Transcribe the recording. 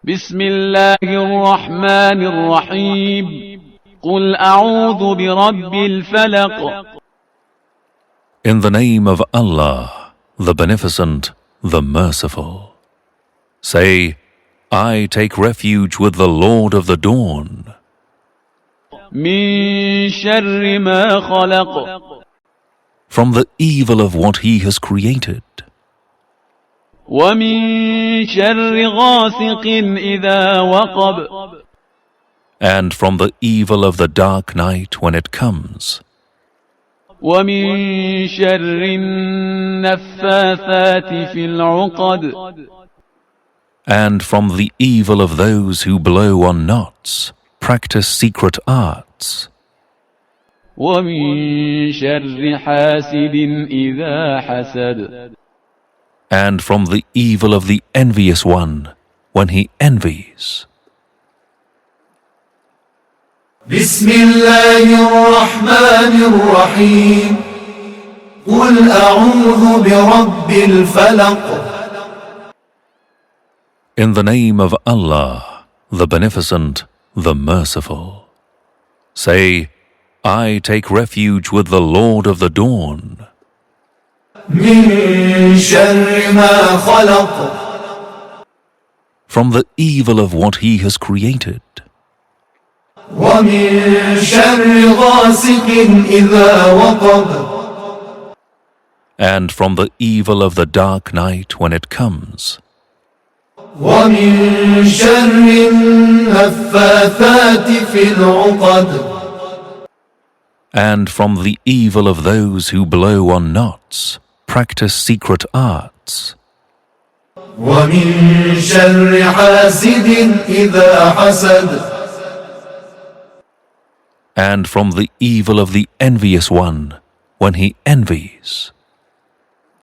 بسم الله الرحمن الرحيم قل أعوذ برب الفلق. In the name of Allah, the Beneficent, the Merciful. Say, I take refuge with the Lord of the Dawn. من شر ما خلق. From the evil of what He has created. ومن شر غاسق إذا وقب. And from the evil of the dark night when it comes. ومن شر النفاثات في العقد. And from the evil of those who blow on knots, practice secret arts. ومن شر حاسد إذا حسد. And from the evil of the envious one when he envies. بسم الله الرحمن الرحيم قل أعوذ برب الفلق. In the name of Allah, the Beneficent, the Merciful. Say, I take refuge with the Lord of the Dawn. من شر ما خلق. From the evil of what He has created. ومن شر غاسق إذا وقب. And from the evil of the dark night when it comes. ومن شر النفاثات في العقد. And from the evil of those who blow on knots, practice secret arts. ومن شر حاسد إذا حسد. And from the evil of the envious one when he envies.